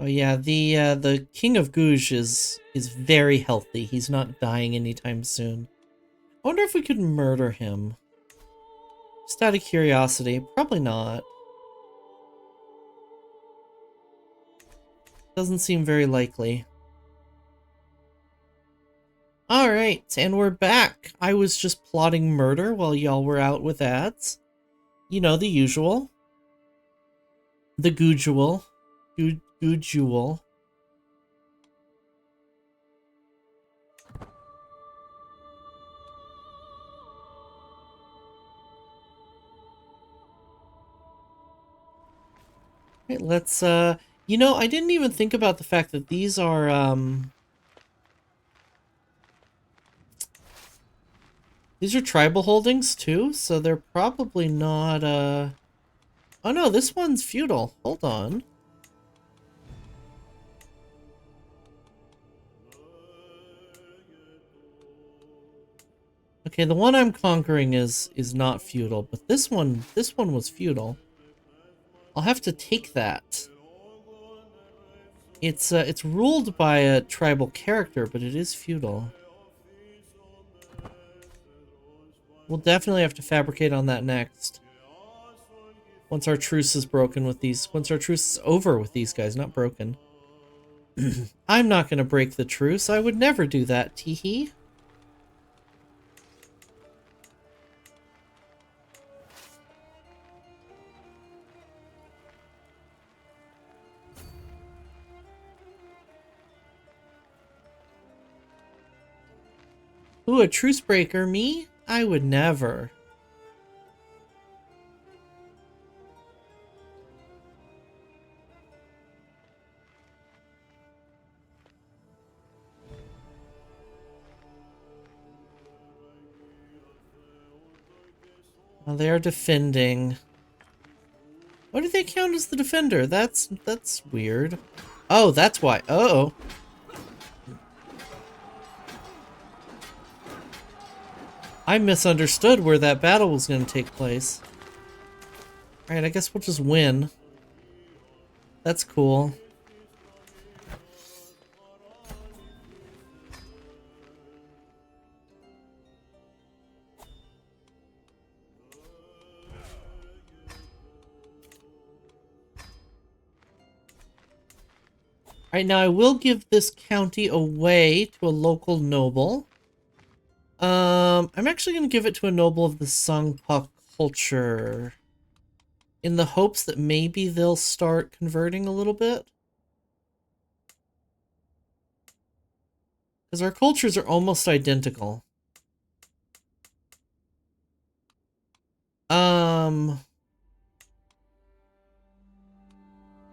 Oh yeah, the King of Gouge is very healthy. He's not dying anytime soon. I wonder if we could murder him. Just out of curiosity. Probably not. Doesn't seem very likely. Alright, and we're back. I was just plotting murder while y'all were out with ads. You know, the usual. The goodual. Goodual. Right, let's, you know, I didn't even think about the fact that these are, these are tribal holdings, too, so they're probably not, oh no, this one's feudal. Hold on. Okay, the one I'm conquering is not feudal, but this one was feudal. I'll have to take that. It's ruled by a tribal character, but it is feudal. We'll definitely have to fabricate on that next. Once our truce is broken with these, once our truce is over with these guys, not broken. I'm not gonna break the truce. I would never do that, teehee. Ooh, a truce breaker, me? I would never. Well, they are defending. Why do they count as the defender? That's weird. Oh, that's why. Uh-oh. I misunderstood where that battle was going to take place. Alright, I guess we'll just win. That's cool. Alright, now I will give this county away to a local noble. I'm actually going to give it to a noble of the Sangpa culture. In the hopes that maybe they'll start converting a little bit. Because our cultures are almost identical. And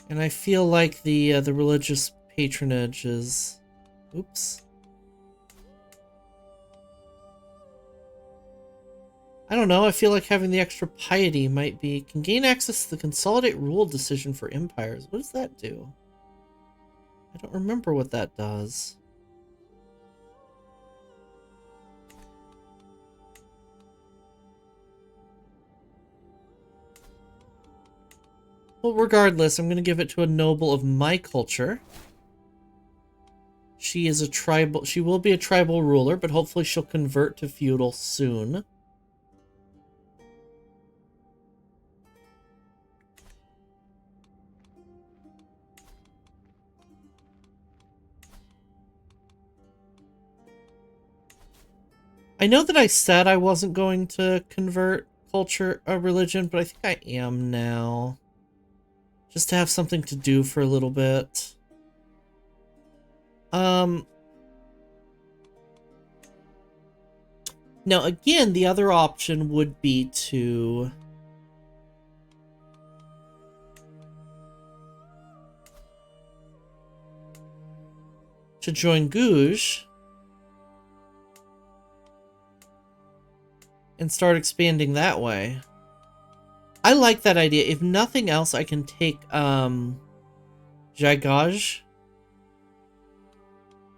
I feel like the religious patronage is... Oops. I don't know, I feel like having the extra piety might be... Can gain access to the consolidate rule decision for empires. What does that do? I don't remember what that does. Well, regardless, I'm going to give it to a noble of my culture. She is a tribal... She will be a tribal ruler, but hopefully she'll convert to feudal soon. I know that I said I wasn't going to convert religion, but I think I am now. Just to have something to do for a little bit. Now again, the other option would be to... join Gouge. And start expanding that way. I like that idea. If nothing else, I can take, Jaigaj.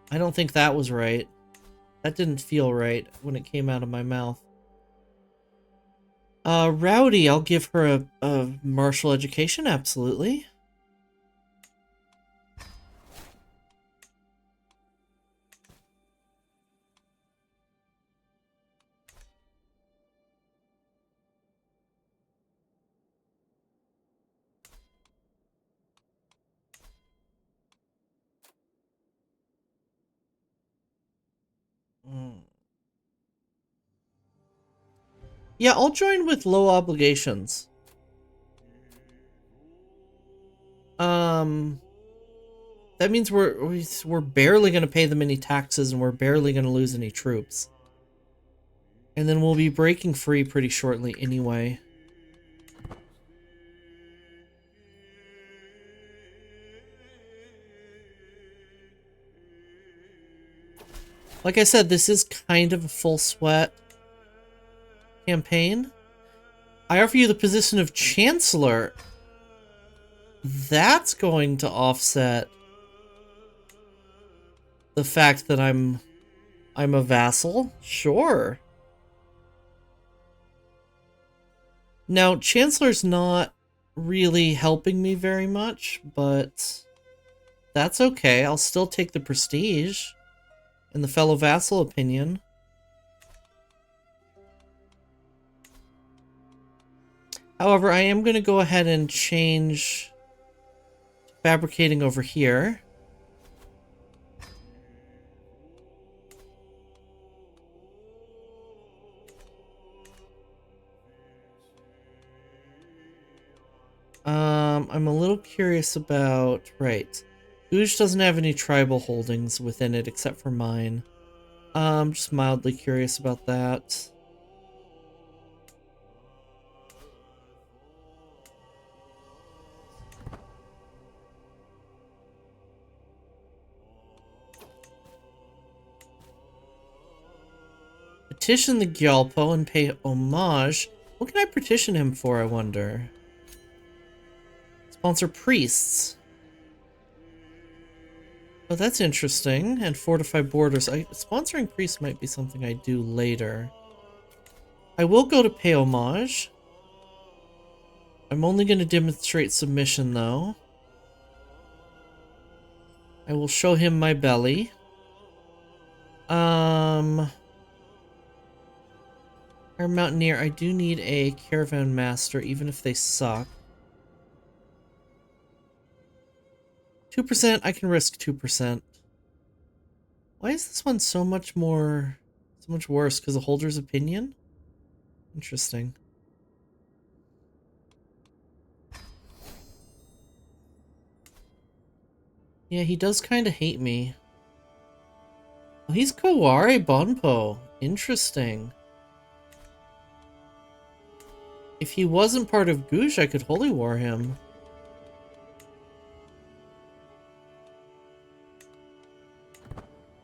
I don't think that was right. That didn't feel right when it came out of my mouth. Rowdy, I'll give her a martial education, absolutely. Yeah, I'll join with low obligations. That means we're barely going to pay them any taxes and we're barely going to lose any troops. And then we'll be breaking free pretty shortly anyway. Like I said, this is kind of a full sweat campaign. I offer you the position of Chancellor. That's going to offset the fact that I'm a vassal. Sure. Now, Chancellor's not really helping me very much, but that's okay. I'll still take the prestige and the fellow vassal opinion. However, I am going to go ahead and change to fabricating over here. I'm a little curious about... Right. Guj doesn't have any tribal holdings within it except for mine. I'm just mildly curious about that. Petition the Gyalpo and pay homage. What can I petition him for, I wonder? Sponsor priests. Oh, that's interesting. And fortify borders. Sponsoring priests might be something I do later. I will go to pay homage. I'm only going to demonstrate submission, though. I will show him my belly. Our Mountaineer, I do need a Caravan Master, even if they suck. 2%, I can risk 2%. Why is this one so much worse? Because of Holder's opinion? Interesting. Yeah, he does kind of hate me. Oh, he's Kaware Bonpo. Interesting. If he wasn't part of Guj, I could Holy War him.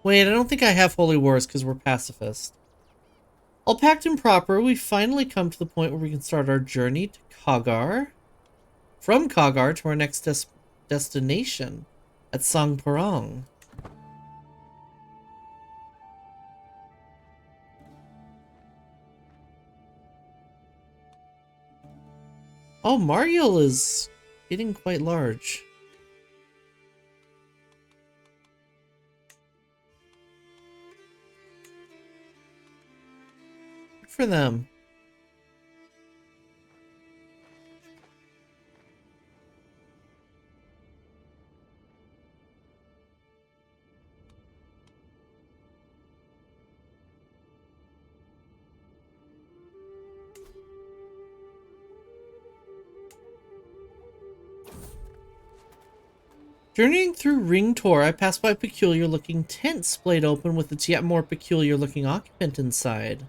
Wait, I don't think I have Holy Wars because we're pacifist. All packed and proper, we finally come to the point where we can start our journey to Kagar. From Kagar to our next destination at Sangparong. Oh, Mariel is getting quite large. Good for them. Journeying through Ring Tor, I passed by a peculiar-looking tent splayed open with its yet more peculiar-looking occupant inside.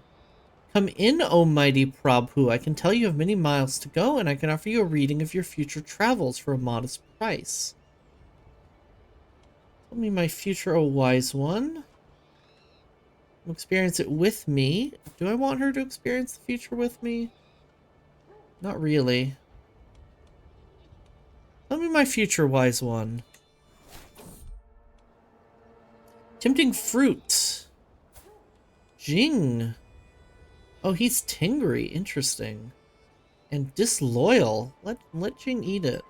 Come in, O mighty Prabhu. I can tell you have many miles to go, and I can offer you a reading of your future travels for a modest price. Tell me my future, O wise one. Will experience it with me. Do I want her to experience the future with me? Not really. Tell me my future, wise one. Tempting fruit. Jing. Oh, he's tingry. Interesting. And disloyal. Let Jing eat it.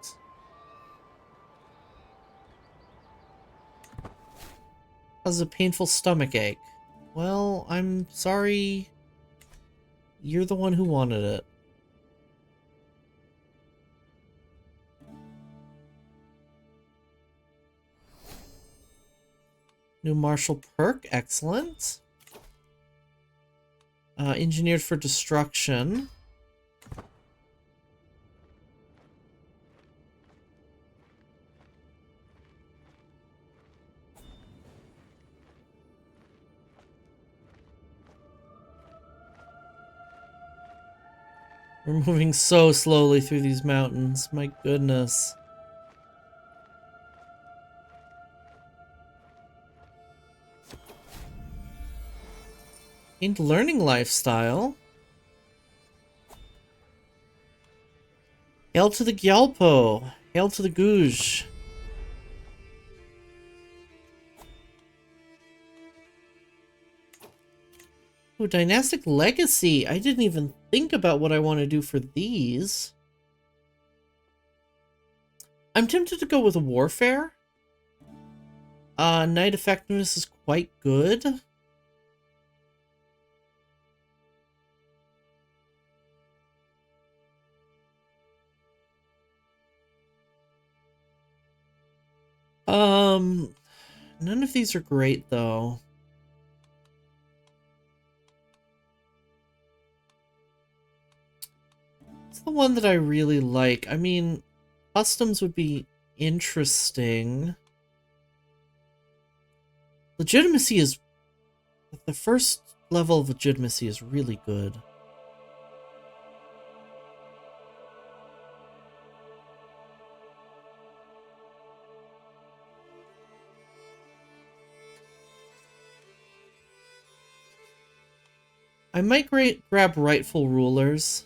Causes a painful stomach ache. Well, I'm sorry. You're the one who wanted it. New martial perk. Excellent. Engineered for destruction. We're moving so slowly through these mountains. My goodness. Gained learning lifestyle. Hail to the Gyalpo. Hail to the Gouge. Ooh, Dynastic Legacy. I didn't even think about what I want to do for these. I'm tempted to go with Warfare. Knight Effectiveness is quite good. None of these are great, though. It's the one that I really like. I mean, customs would be interesting. Legitimacy is... The first level of legitimacy is really good. I might grab rightful rulers.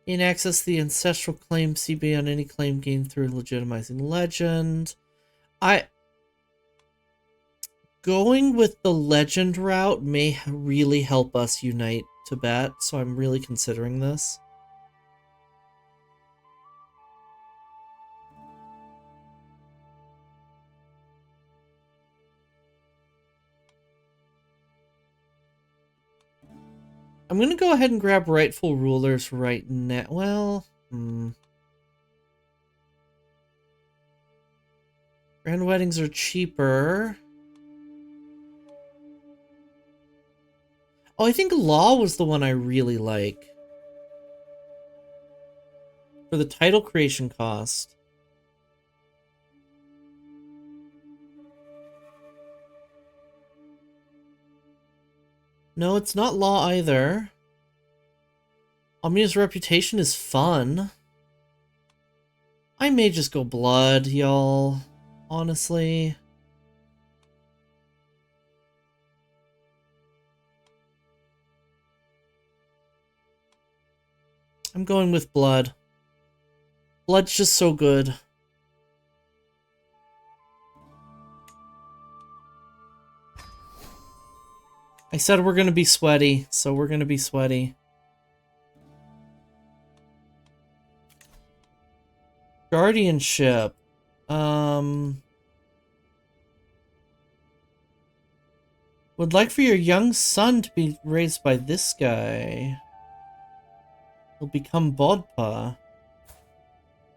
Gain access to the ancestral claim CB on any claim gained through legitimizing legend. Going with the legend route may really help us unite Tibet, so I'm really considering this. I'm going to go ahead and grab rightful rulers right now. Well, Grand weddings are cheaper. Oh, I think law was the one I really like. For the title creation cost. No, it's not law either. Omnia's reputation is fun. I may just go blood, y'all. Honestly. I'm going with blood. Blood's just so good. I said we're gonna be sweaty, so we're gonna be sweaty. Guardianship. Would like for your young son to be raised by this guy. He'll become Bodpa.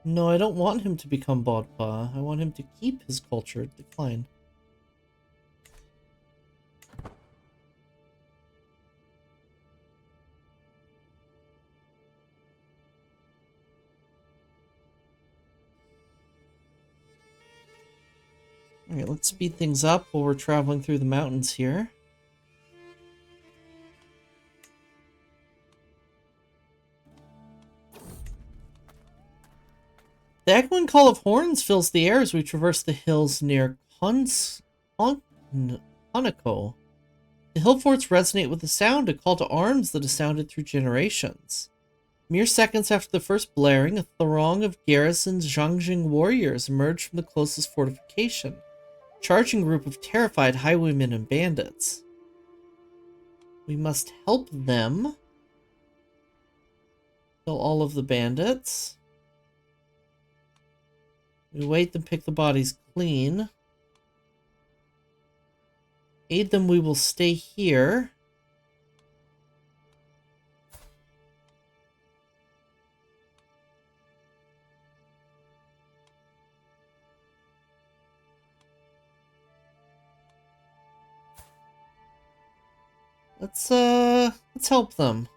No, I don't want him to become Bodpa. I want him to keep his culture decline. Alright, let's speed things up while we're traveling through the mountains here. The echoing call of horns fills the air as we traverse the hills near Hanako. The hill forts resonate with the sound, a call to arms that has sounded through generations. Mere seconds after the first blaring, a throng of garrisoned Zhangjing warriors emerged from the closest fortification, a charging group of terrified highwaymen and bandits. We must help them. Kill all of the bandits. We wait them pick the bodies clean. Aid them, we will stay here. Let's help them.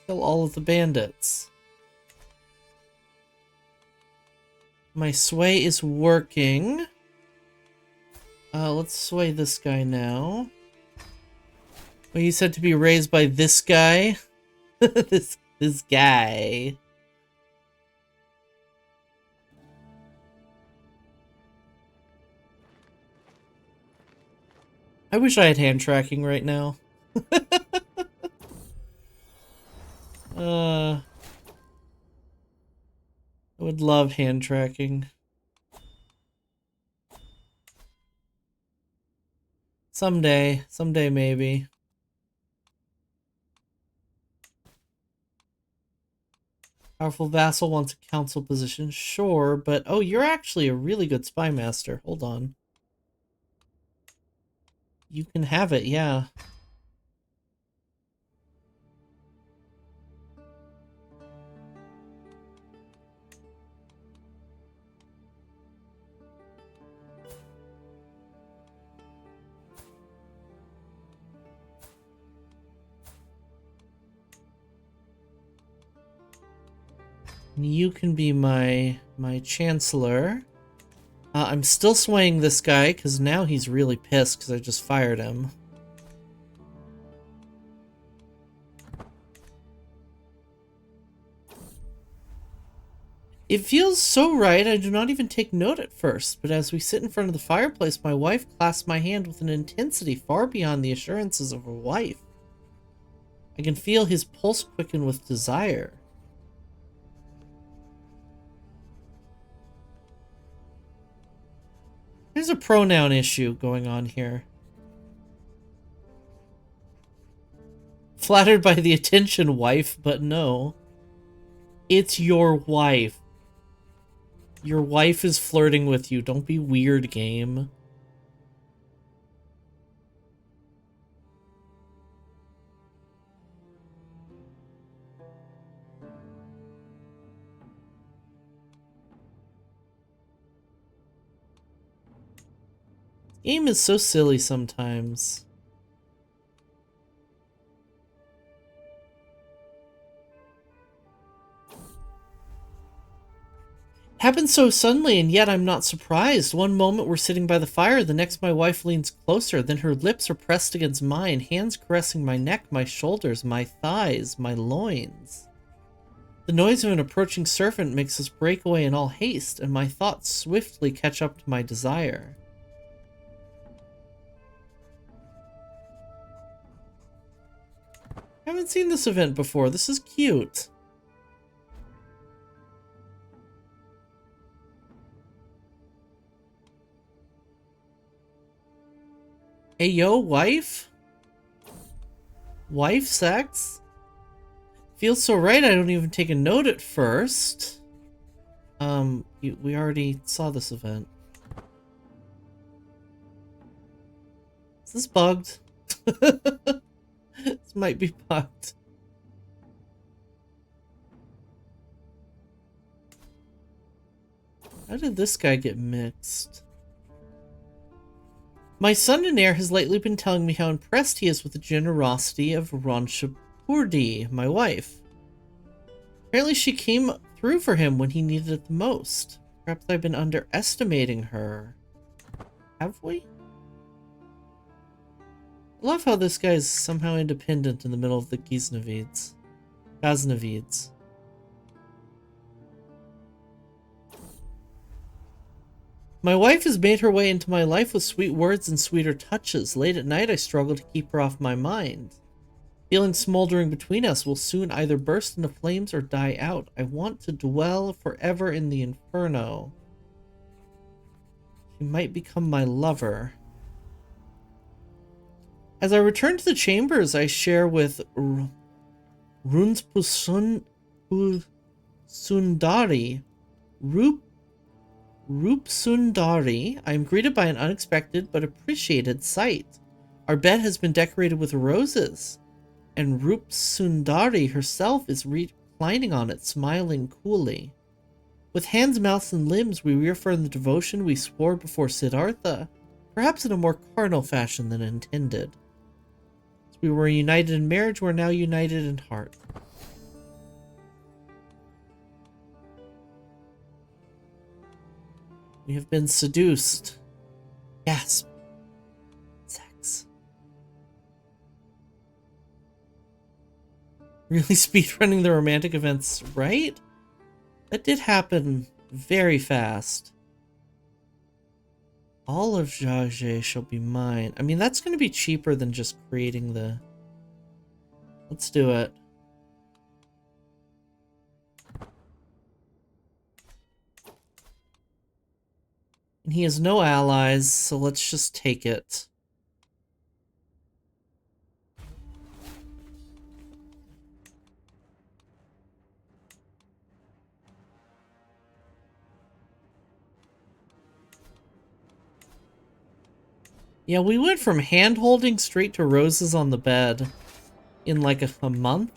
Kill all of the bandits. My sway is working. Let's sway this guy now. Well, you said to be raised by this guy? this guy. I wish I had hand tracking right now. I would love hand tracking. Someday maybe. Powerful vassal wants a council position, sure, but oh, you're actually a really good spy master. Hold on. You can have it, yeah. You can be my chancellor. I'm still swaying this guy because now he's really pissed because I just fired him. It feels so right, I do not even take note at first, but as we sit in front of the fireplace, my wife clasps my hand with an intensity far beyond the assurances of a wife. I can feel his pulse quicken with desire. There's a pronoun issue going on here. Flattered by the attention, wife, but no. It's your wife. Your wife is flirting with you. Don't be weird, game. Game is so silly sometimes. Happened so suddenly, and yet I'm not surprised. One moment we're sitting by the fire, the next my wife leans closer, then her lips are pressed against mine, hands caressing my neck, my shoulders, my thighs, my loins. The noise of an approaching servant makes us break away in all haste, and my thoughts swiftly catch up to my desire. I haven't seen this event before. This is cute. Hey, yo, wife? Wife sex? Feels so right I don't even take a note at first. We already saw this event. Is this bugged? This might be bugged. How did this guy get mixed? My son and heir has lately been telling me how impressed he is with the generosity of Ranshapurdi, my wife. Apparently she came through for him when he needed it the most. Perhaps I've been underestimating her. Have we? I love how this guy is somehow independent in the middle of the Ghaznavids. My wife has made her way into my life with sweet words and sweeter touches. Late at night, I struggle to keep her off my mind. Feelings smoldering between us will soon either burst into flames or die out. I want to dwell forever in the inferno. She might become my lover. As I return to the chambers I share with Runspusundari, Roopsundari, I am greeted by an unexpected but appreciated sight. Our bed has been decorated with roses, and Roopsundari herself is reclining on it, smiling coolly. With hands, mouths, and limbs, we reaffirm the devotion we swore before Siddhartha, perhaps in a more carnal fashion than intended. As we were united in marriage, we're now united in heart. We have been seduced. Gasp. Sex. Really speedrunning the romantic events, right? That did happen very fast. All of Jage shall be mine. I mean, that's going to be cheaper than just creating the... Let's do it. And he has no allies, so let's just take it. Yeah, we went from hand-holding straight to roses on the bed in like a month.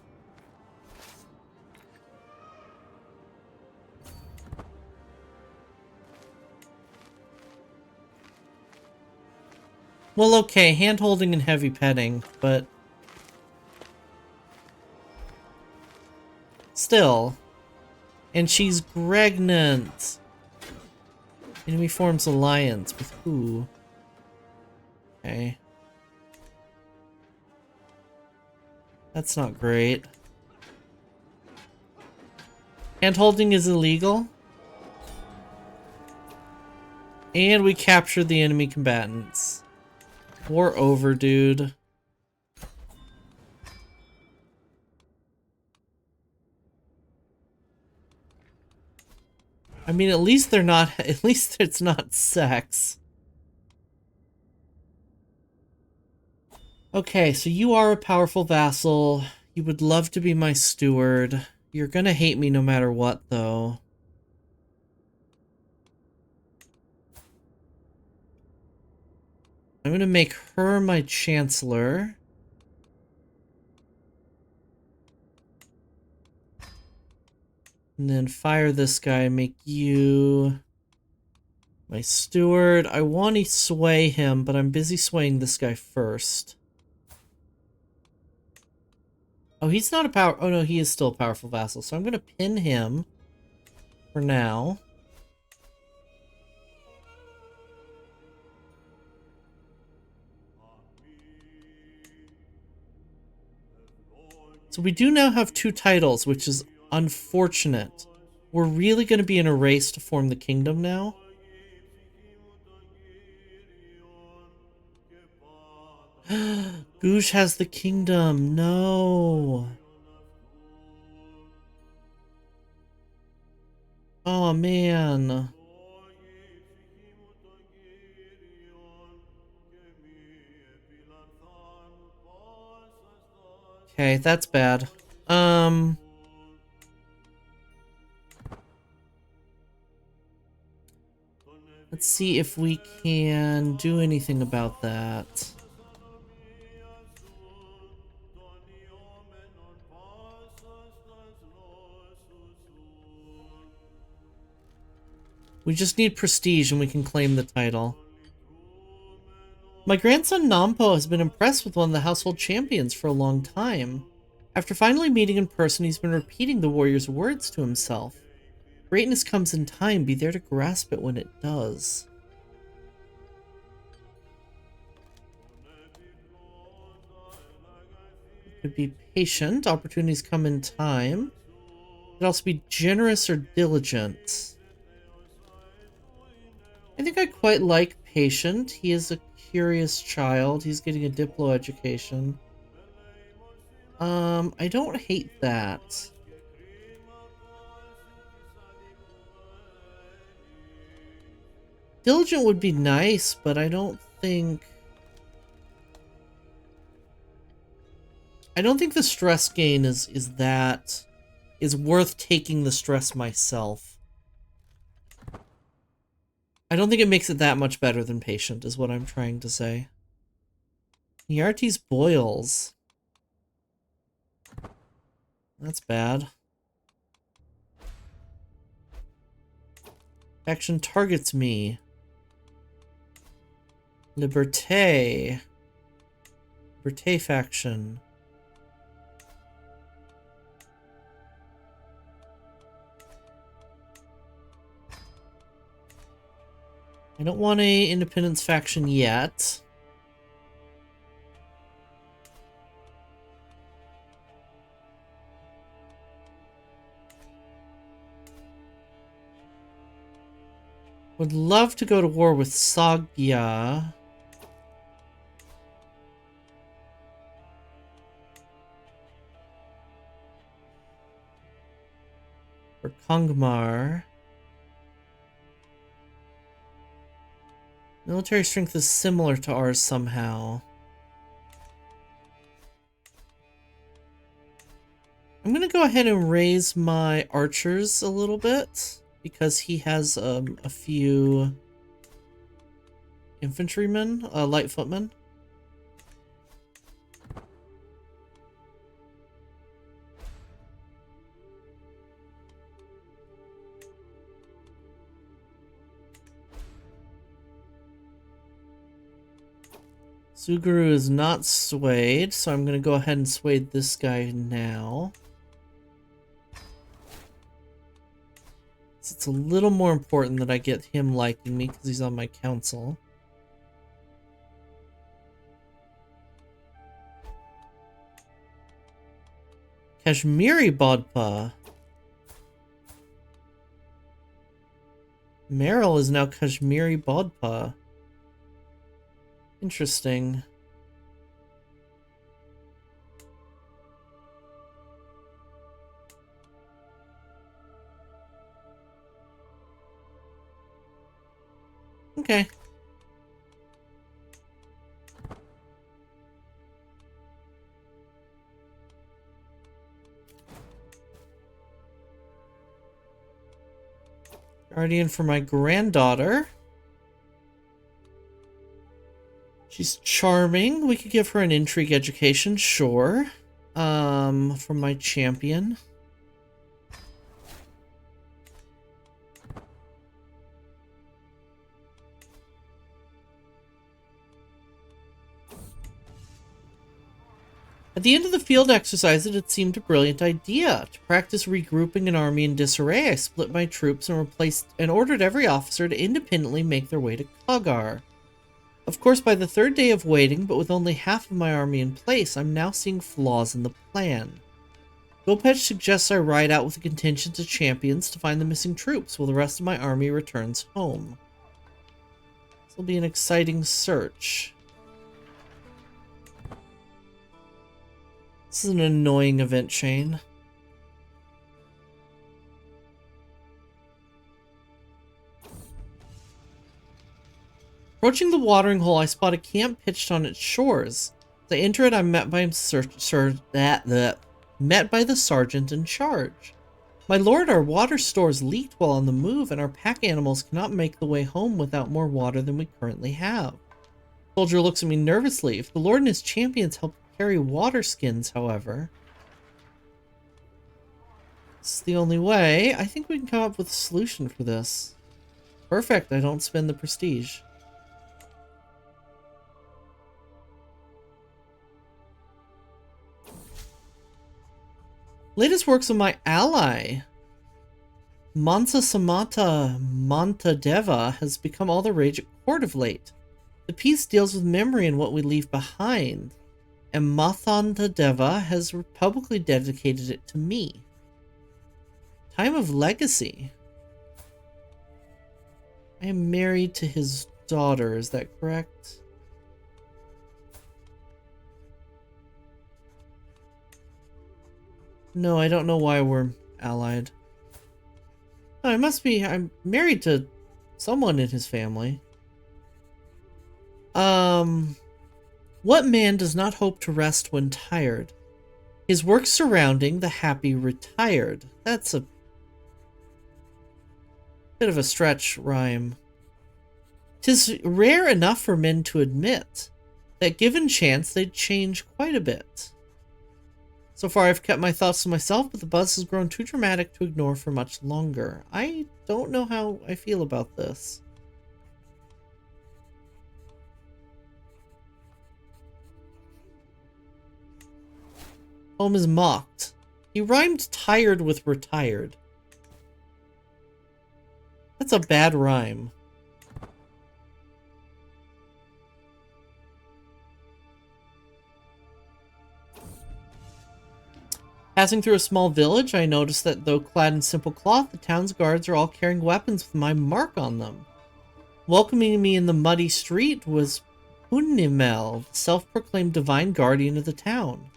Well, okay, hand-holding and heavy petting, but... Still. And she's pregnant. Enemy forms alliance with who? Okay. That's not great. Hand-holding is illegal. And we captured the enemy combatants. War over, dude. I mean, at least they're not... At least it's not sex. Okay, so you are a powerful vassal. You would love to be my steward. You're gonna hate me no matter what, though. I'm gonna make her my chancellor. And then fire this guy, make you my steward. I want to sway him, but I'm busy swaying this guy first. Oh, he's not a power... Oh, no, he is still a powerful vassal. So I'm going to pin him for now. So we do now have 2 titles, which is unfortunate. We're really going to be in a race to form the kingdom now. Goosh has the kingdom. No. Oh, man. Okay, that's bad. Let's see if we can do anything about that. We just need prestige and we can claim the title. My grandson Nampo has been impressed with one of the household champions for a long time. After finally meeting in person, he's been repeating the warrior's words to himself. Greatness comes in time, be there to grasp it when it does. Could be patient, opportunities come in time. Could also be generous or diligent. I think I quite like patient. He is a curious child. He's getting a Diplo education. I don't hate that. Diligent would be nice, but I don't think the stress gain is worth taking the stress myself. I don't think it makes it that much better than patient, is what I'm trying to say. Yarti's boils. That's bad. Faction targets me. Liberté. Liberté faction. I don't want a independence faction yet. Would love to go to war with Sagya. Or Kongmar. Military strength is similar to ours somehow. I'm gonna go ahead and raise my archers a little bit because he has a few infantrymen, light footmen. Suguru is not swayed, so I'm going to go ahead and sway this guy now. So it's a little more important that I get him liking me because he's on my council. Kashmiri Bodpa. Meryl is now Kashmiri Bodpa. Interesting. Okay. Guardian for my granddaughter. She's charming. We could give her an intrigue education, sure. From my champion. At the end of the field exercise, it had seemed a brilliant idea. To practice regrouping an army in disarray, I split my troops and ordered every officer to independently make their way to Kagar. Of course, by the third day of waiting, but with only half of my army in place, I'm now seeing flaws in the plan. Gopech suggests I ride out with a contingent of champions to find the missing troops, while the rest of my army returns home. This will be an exciting search. This is an annoying event chain. Approaching the watering hole, I spot a camp pitched on its shores. As I enter it, I'm met by the sergeant in charge. My lord, our water stores leaked while on the move, and our pack animals cannot make the way home without more water than we currently have. The soldier looks at me nervously. If the lord and his champions help carry water skins, however, this is the only way. I think we can come up with a solution for this. Perfect, I don't spend the prestige. Latest works of my ally, Mansa Samata Montadeva, has become all the rage at court of late. The piece deals with memory and what we leave behind, and Montadeva has publicly dedicated it to me. Time of legacy. I am married to his daughter, is that correct? No, I don't know why we're allied. No, I must be. I'm married to someone in his family. What man does not hope to rest when tired? His work surrounding the happy retired. That's a bit of a stretch rhyme. 'Tis rare enough for men to admit that given chance they'd change quite a bit. So far, I've kept my thoughts to myself, but the buzz has grown too dramatic to ignore for much longer. I don't know how I feel about this. Home is mocked. He rhymed tired with retired. That's a bad rhyme. Passing through a small village, I noticed that though clad in simple cloth, the town's guards are all carrying weapons with my mark on them. Welcoming me in the muddy street was Unimel, the self-proclaimed divine guardian of the town.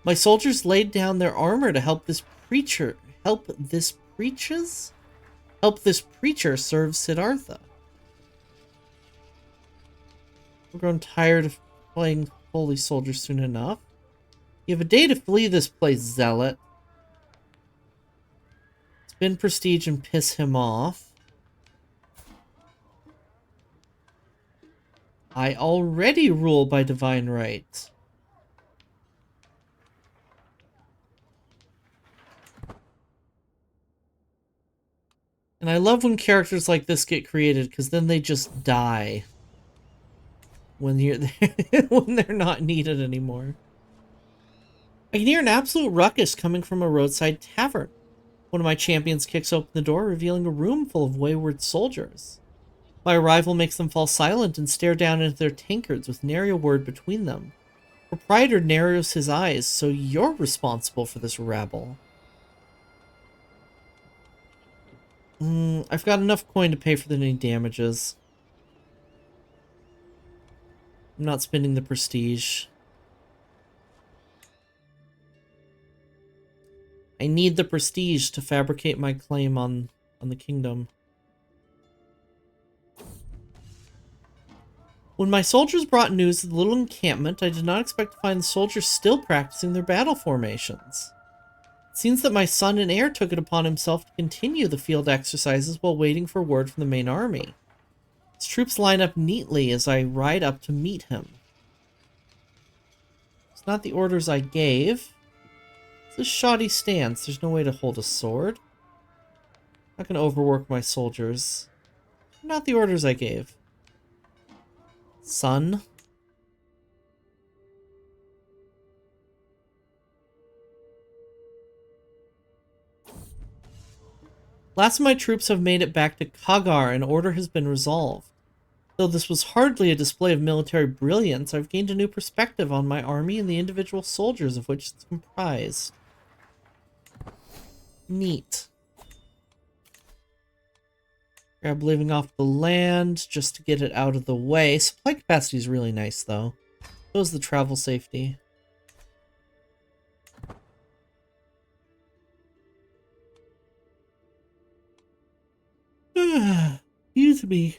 My soldiers laid down their armor to help this preacher serve Siddhartha. We're growing tired of playing holy soldier soon enough. You have a day to flee this place, zealot. Spin prestige and piss him off. I already rule by divine right. And I love when characters like this get created, because then they just die when when they're not needed anymore. I can hear an absolute ruckus coming from a roadside tavern. One of my champions kicks open the door, revealing a room full of wayward soldiers. My arrival makes them fall silent and stare down into their tankards with nary a word between them. Proprietor narrows his eyes, so you're responsible for this rabble. I've got enough coin to pay for any damages. I'm not spending the prestige. I need the prestige to fabricate my claim on the kingdom. When my soldiers brought news of the little encampment, I did not expect to find the soldiers still practicing their battle formations. It seems that my son and heir took it upon himself to continue the field exercises while waiting for word from the main army. His troops line up neatly as I ride up to meet him. It's not the orders I gave. It's a shoddy stance. There's no way to hold a sword. I'm not going to overwork my soldiers. Not the orders I gave. Son. Last of my troops have made it back to Kagar and order has been resolved. Though this was hardly a display of military brilliance, I've gained a new perspective on my army and the individual soldiers of which it's comprised. Neat. Grab living off the land just to get it out of the way. Supply capacity is really nice, though. So is the travel safety. Excuse me.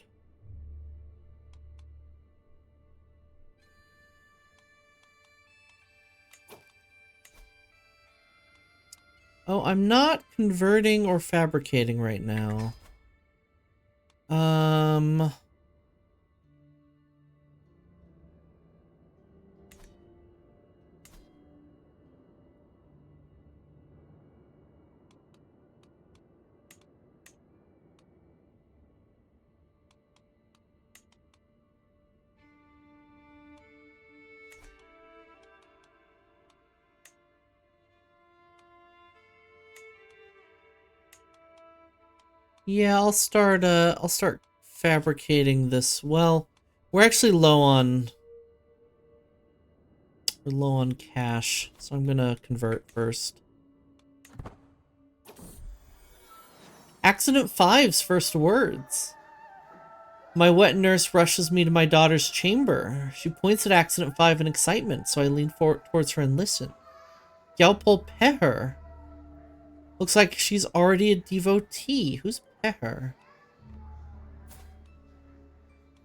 Oh, I'm not converting or fabricating right now. Yeah, I'll start fabricating this. Well, we're actually low on cash, so I'm gonna convert first. Accident 5's first words. My wet nurse rushes me to my daughter's chamber. She points at Accident 5 in excitement, so I lean forward towards her and listen. Gyalpol Peher. Looks like she's already a devotee. Who's Peher?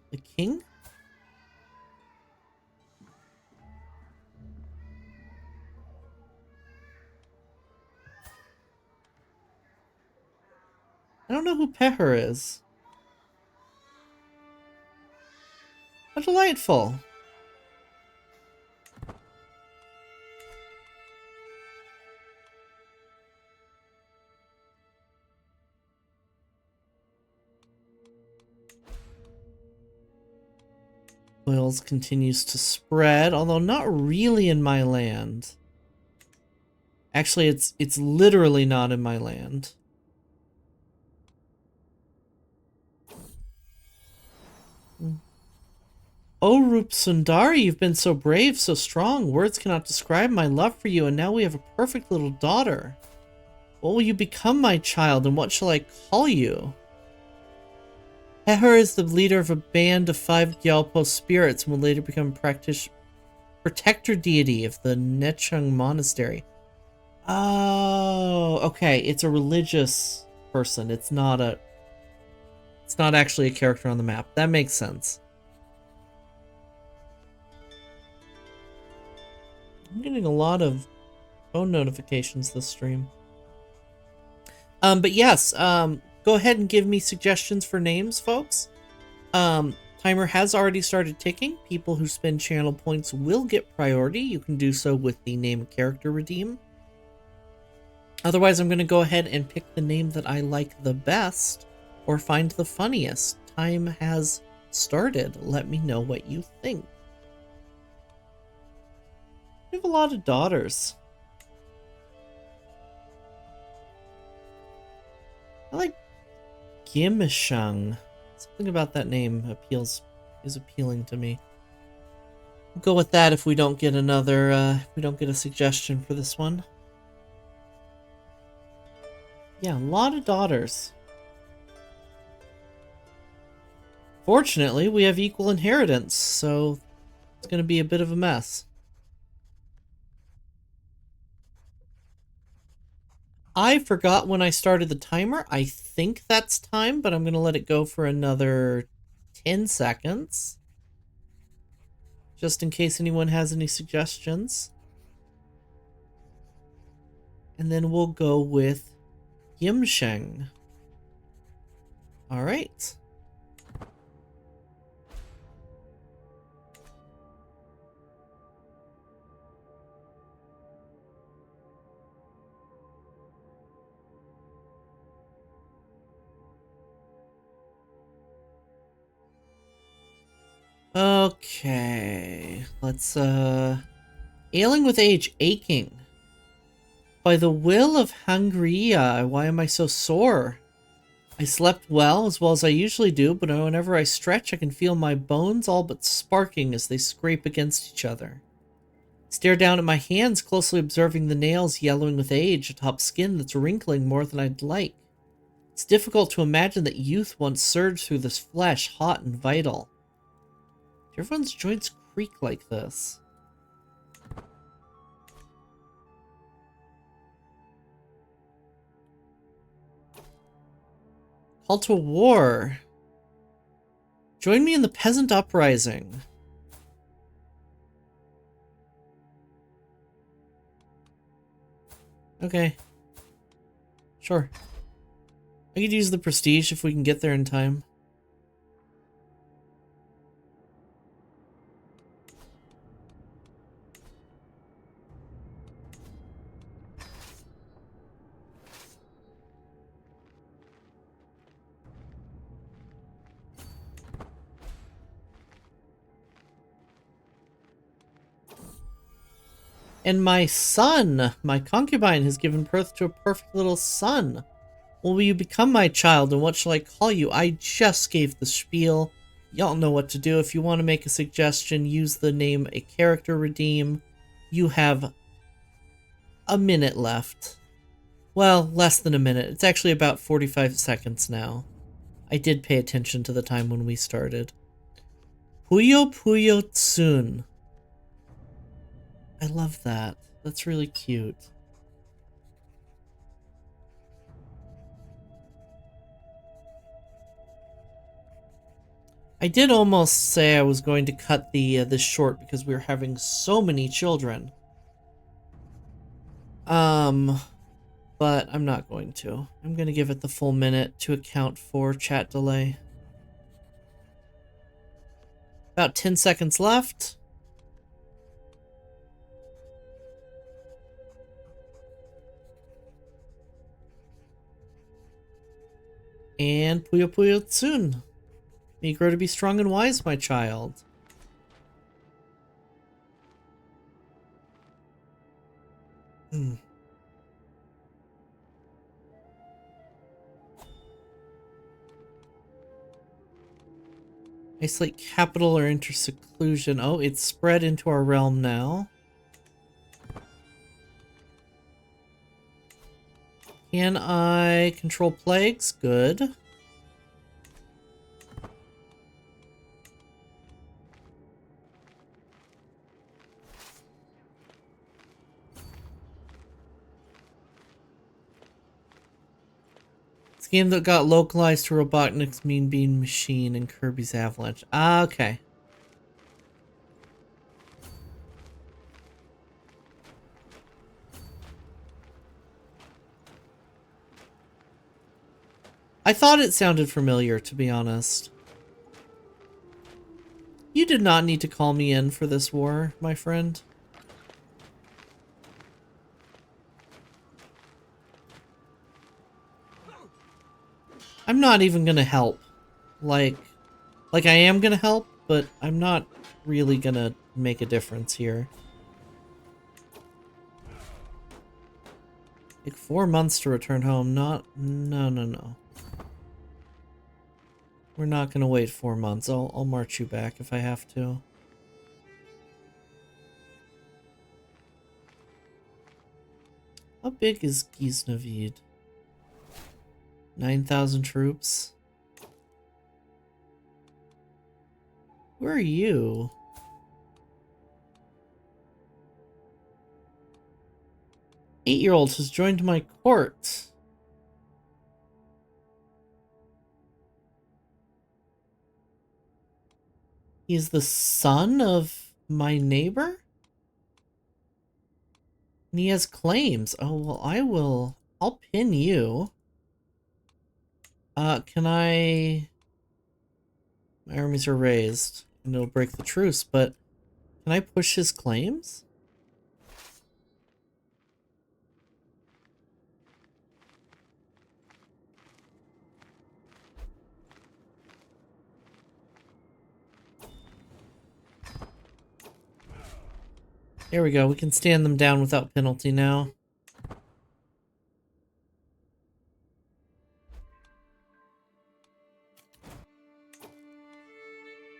The king? I don't know who Peher is. How delightful. Oils continues to spread, although not really in my land. Actually, it's literally not in my land. Oh, Rup Sundari, you've been so brave, so strong. Words cannot describe my love for you, and now we have a perfect little daughter. What will you become, my child, and what shall I call you? Heher is the leader of a band of 5 Gyalpo spirits and will later become protector deity of the Nechung Monastery. Oh, okay. It's a religious person. It's not actually a character on the map. That makes sense. I'm getting a lot of phone notifications this stream. But yes, go ahead and give me suggestions for names, folks. Timer has already started ticking. People who spend channel points will get priority. You can do so with the name character redeem. Otherwise, I'm going to go ahead and pick the name that I like the best or find the funniest. Time has started. Let me know what you think. We have a lot of daughters. I like Gimishang. Something about that name is appealing to me. We'll go with that if we don't get if we don't get a suggestion for this one. Yeah, a lot of daughters. Fortunately, we have equal inheritance, so it's going to be a bit of a mess. I forgot when I started the timer. I think that's time, but I'm going to let it go for another 10 seconds. Just in case anyone has any suggestions. And then we'll go with Yimsheng. All right. Okay, let's, ailing with age, aching. By the will of Hangria, why am I so sore? I slept well as I usually do, but whenever I stretch, I can feel my bones all but sparking as they scrape against each other. Stare down at my hands, closely observing the nails yellowing with age atop skin that's wrinkling more than I'd like. It's difficult to imagine that youth once surged through this flesh, hot and vital. Do everyone's joints creak like this? Call to war. Join me in the peasant uprising. Okay. Sure. I could use the prestige if we can get there in time. And my son, my concubine, has given birth to a perfect little son. Will you become my child, and what shall I call you? I just gave the spiel. Y'all know what to do. If you want to make a suggestion, use the name a character redeem. You have a minute left. Well, less than a minute. It's actually about 45 seconds now. I did pay attention to the time when we started. Puyo Puyo Tsun. I love that. That's really cute. I did almost say I was going to cut this short because we were having so many children. But I'm not going to. I'm going to give it the full minute to account for chat delay. About 10 seconds left. And Puyo Puyo Tsun. May you grow to be strong and wise, my child. Hmm. Isolate capital or enter seclusion. Oh, it's spread into our realm now. Can I control plagues? Good. It's a game that got localized to Robotnik's Mean Bean Machine and Kirby's Avalanche. Ah, okay. I thought it sounded familiar, to be honest. You did not need to call me in for this war, my friend. I'm not even gonna help. Like I am gonna help, but I'm not really gonna make a difference here. Take 4 months to return home. No. We're not gonna wait 4 months. I'll march you back if I have to. How big is Ghaznavid? 9,000 troops. Where are you? Eight-year-old has joined my court. He is the son of my neighbor? And he has claims. Oh, well, I'll pin you. Can I... My armies are raised, and it'll break the truce, but can I push his claims? There we go. We can stand them down without penalty now.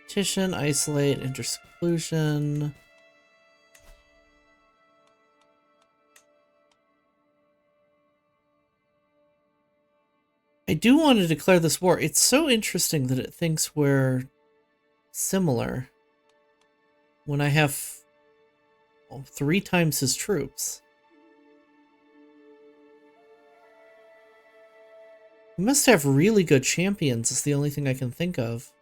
Petition, isolate, enter seclusion. I do want to declare this war. It's so interesting that it thinks we're similar when I have 3 times his troops. We must have really good champions, is the only thing I can think of.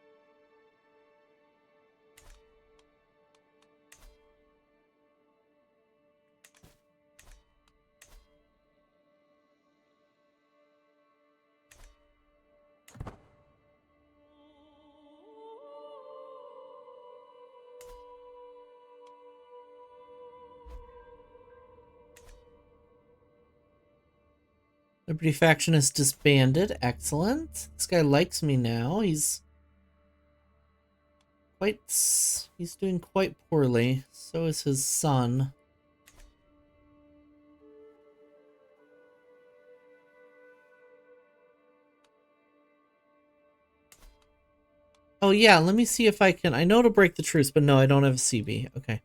Liberty faction is disbanded. Excellent. This guy likes me now. He's doing quite poorly. So is his son. Oh yeah, let me see if I can. I know to break the truce, but no, I don't have a CB. Okay.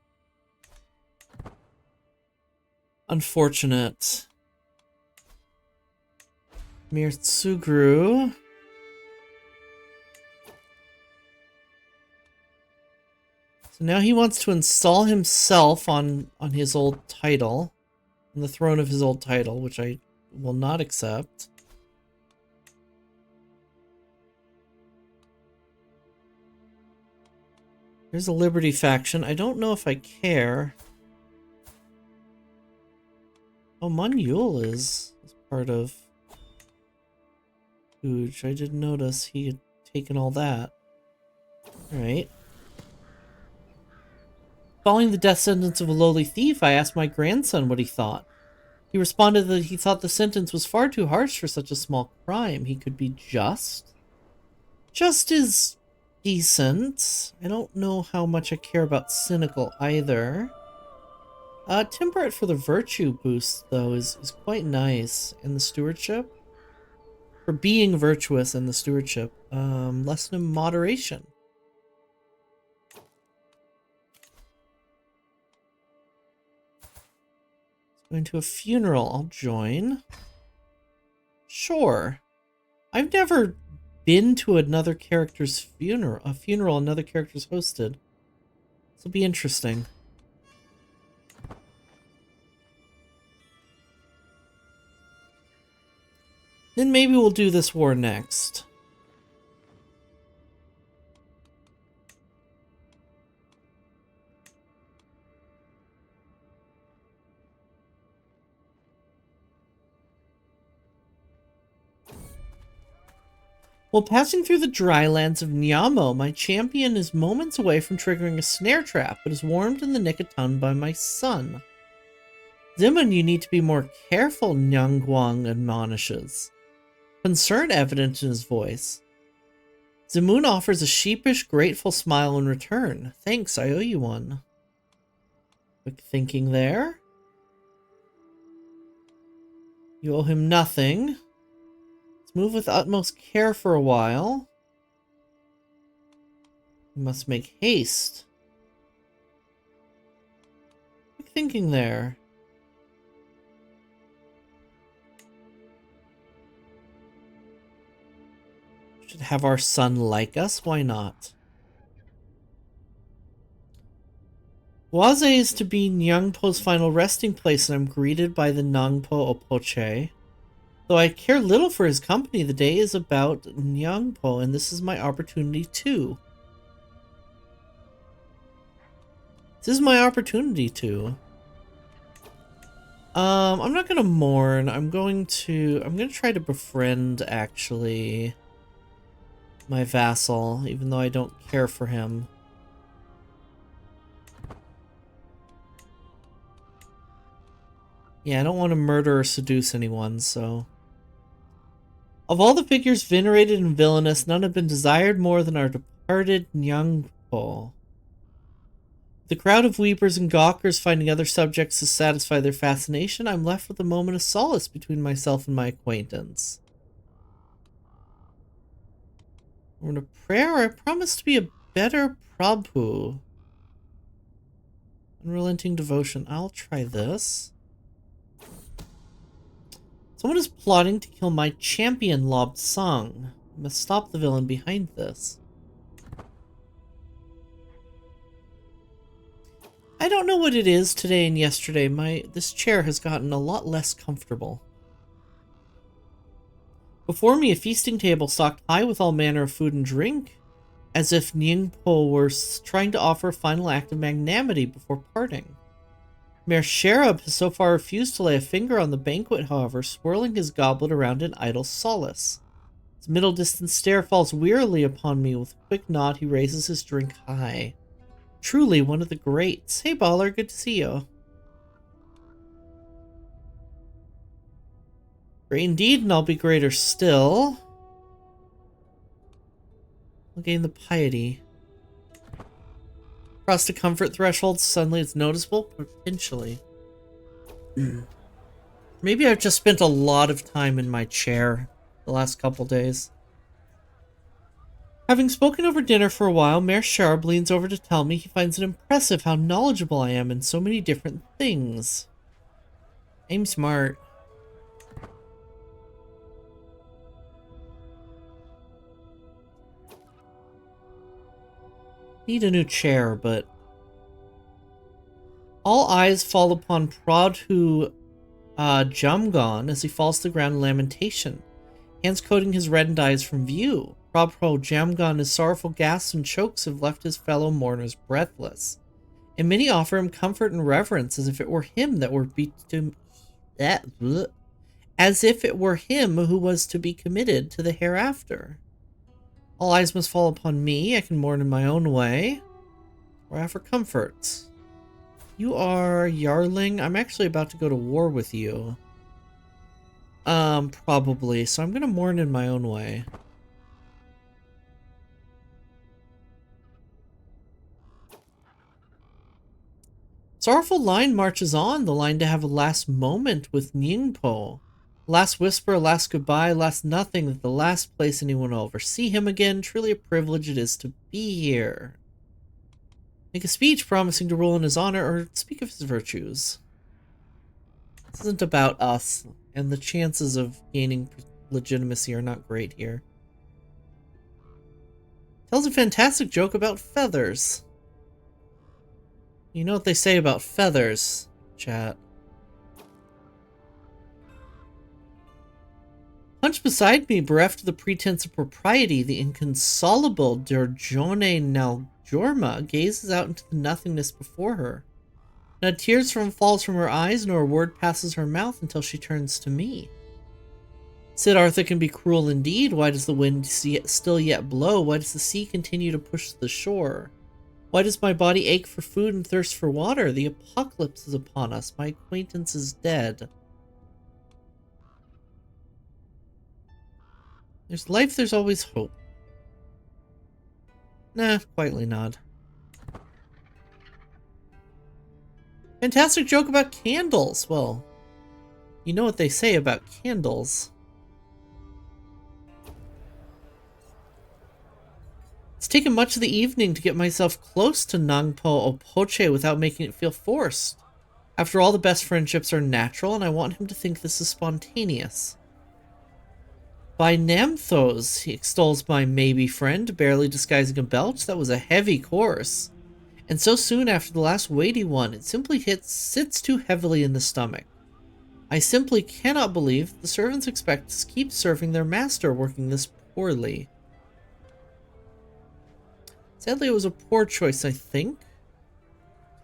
Unfortunate. Mirtsugru. So now he wants to install himself on his old title. On the throne of his old title, which I will not accept. There's a Liberty faction. I don't know if I care. Oh, Monyul is part of Hooge. I didn't notice he had taken all that. Alright. Following the death sentence of a lowly thief, I asked my grandson what he thought. He responded that he thought the sentence was far too harsh for such a small crime. He could be just. Just is decent. I don't know how much I care about cynical either. Temperate for the virtue boost, though, is quite nice. And the stewardship? For being virtuous and the stewardship. Lesson in moderation. Going to a funeral, I'll join. Sure. I've never been to another character's funeral, another character's hosted. This will be interesting. Then maybe we'll do this war next. While passing through the dry lands of Nyamo, my champion is moments away from triggering a snare trap, but is warmed in the nick of time by my son. Zimun, you need to be more careful, Nyangguang admonishes. Concern evident in his voice. Zimun offers a sheepish, grateful smile in return. Thanks, I owe you one. Quick thinking there. You owe him nothing. Move with utmost care for a while. We must make haste. Quick thinking there. Should have our son like us, why not? Waze is to be Nyangpo's final resting place, and I'm greeted by the Nangpo Opoche. Though I care little for his company, the day is about Nyangpo, and this is my opportunity too. This is my opportunity too. I'm not gonna mourn. I'm gonna try to befriend, actually, my vassal, even though I don't care for him. Yeah, I don't want to murder or seduce anyone, so... Of all the figures venerated and villainous, none have been desired more than our departed Nyangpo. The crowd of weepers and gawkers finding other subjects to satisfy their fascination, I'm left with a moment of solace between myself and my acquaintance. When a prayer, I promise to be a better Prabhu. Unrelenting devotion. I'll try this. Someone is plotting to kill my champion, Lob Sung. I must stop the villain behind this. I don't know what it is today and yesterday. This chair has gotten a lot less comfortable. Before me, a feasting table stocked high with all manner of food and drink, as if Ningpo were trying to offer a final act of magnanimity before parting. Mayor Sherab has so far refused to lay a finger on the banquet, however, swirling his goblet around in idle solace. His middle-distance stare falls wearily upon me. With a quick nod, he raises his drink high. Truly one of the greats. Hey, Baller, good to see you. Great indeed, and I'll be greater still. I'll gain the piety. Across the comfort threshold, suddenly it's noticeable, potentially. Maybe I've just spent a lot of time in my chair the last couple days. Having spoken over dinner for a while, Mayor Sharp leans over to tell me he finds it impressive how knowledgeable I am in so many different things. I'm smart. Need a new chair, but... All eyes fall upon Pradhu Jamgon as he falls to the ground in lamentation, hands coating his reddened eyes from view. Pradhu Jamgon, his sorrowful gasps and chokes have left his fellow mourners breathless, and many offer him comfort and reverence as if it were him that were as if it were him who was to be committed to the hereafter. All eyes must fall upon me. I can mourn in my own way, or offer comfort. You are Yarling. I'm actually about to go to war with you. Probably. So I'm gonna mourn in my own way. Sorrowful line marches on, the line to have a last moment with Ningpo. Last whisper, last goodbye, last nothing, that the last place anyone will ever see him again. Truly a privilege it is to be here. Make a speech promising to rule in his honor or speak of his virtues. This isn't about us, and the chances of gaining legitimacy are not great here. Tells a fantastic joke about feathers. You know what they say about feathers, chat. Hunched beside me, bereft of the pretense of propriety, the inconsolable Durjone Naljorma gazes out into the nothingness before her. Not tears falls from her eyes, nor a word passes her mouth until she turns to me. Siddhartha can be cruel indeed. Why does the wind still yet blow? Why does the sea continue to push the shore? Why does my body ache for food and thirst for water? The apocalypse is upon us. My acquaintance is dead. There's life, there's always hope. Nah, quietly nod. Fantastic joke about candles. Well, you know what they say about candles. It's taken much of the evening to get myself close to Nangpo Opoche without making it feel forced. After all, the best friendships are natural, and I want him to think this is spontaneous. By Namthos, he extols my maybe friend, barely disguising a belch. That was a heavy course. And so soon after the last weighty one, it simply sits too heavily in the stomach. I simply cannot believe the servants expect to keep serving their master working this poorly. Sadly, it was a poor choice, I think.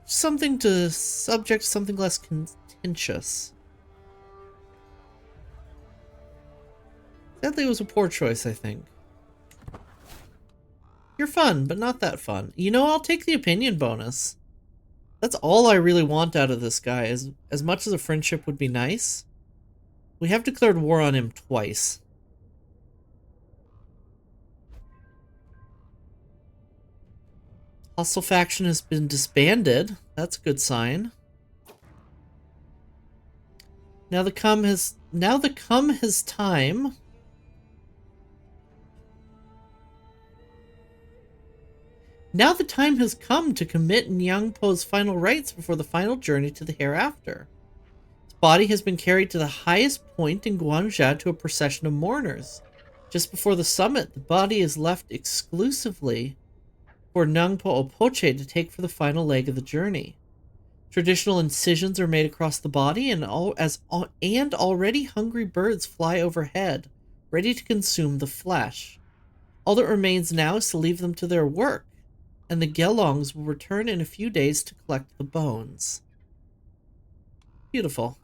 Something to subject to something less contentious. Sadly, it was a poor choice, I think. You're fun, but not that fun. You know, I'll take the opinion bonus. That's all I really want out of this guy. As much as a friendship would be nice, we have declared war on him twice. Hostile faction has been disbanded. That's a good sign. Now the come has time. Now the time has come to commit Nyangpo's final rites before the final journey to the hereafter. His body has been carried to the highest point in Guangzhou to a procession of mourners. Just before the summit, the body is left exclusively for Nangpo Opoche to take for the final leg of the journey. Traditional incisions are made across the body, and already hungry birds fly overhead, ready to consume the flesh. All that remains now is to leave them to their work, and the Gelongs will return in a few days to collect the bones. Beautiful.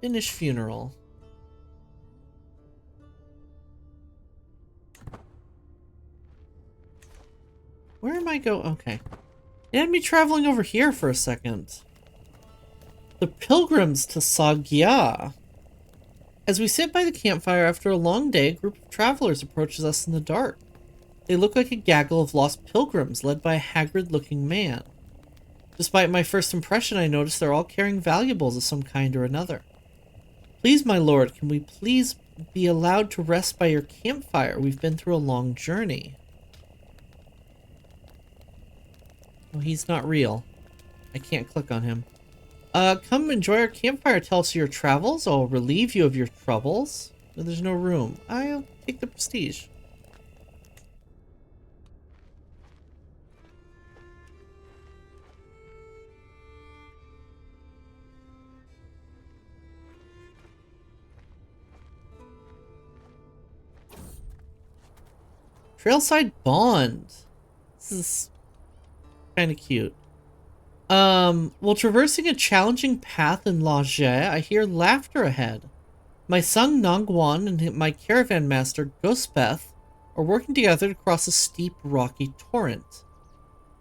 Finish funeral. Where am I going? Okay. It had me traveling over here for a second. The pilgrims to Sagya. As we sit by the campfire after a long day, a group of travelers approaches us in the dark. They look like a gaggle of lost pilgrims led by a haggard-looking man. Despite my first impression, I notice they're all carrying valuables of some kind or another. Please, my lord, can we please be allowed to rest by your campfire? We've been through a long journey. Oh, he's not real. I can't click on him. Come enjoy our campfire. Tell us your travels. I'll relieve you of your troubles. No, there's no room. I'll take the prestige. Trailside Bond. This is kind of cute. While traversing a challenging path in La Jie, I hear laughter ahead. My son Nongguan and my caravan master Gospeth are working together to cross a steep, rocky torrent.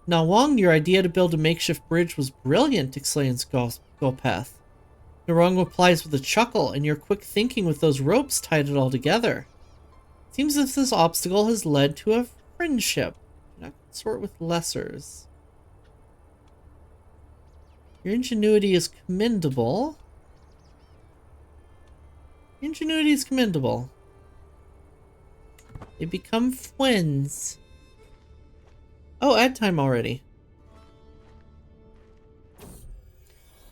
Nawang, your idea to build a makeshift bridge was brilliant, exclaims Gopeth. Narong replies with a chuckle, and your quick thinking with those ropes tied it all together. Seems as if this obstacle has led to a friendship. Not consort with lessers. Your ingenuity is commendable. Ingenuity is commendable. They become friends. Oh, ad time already.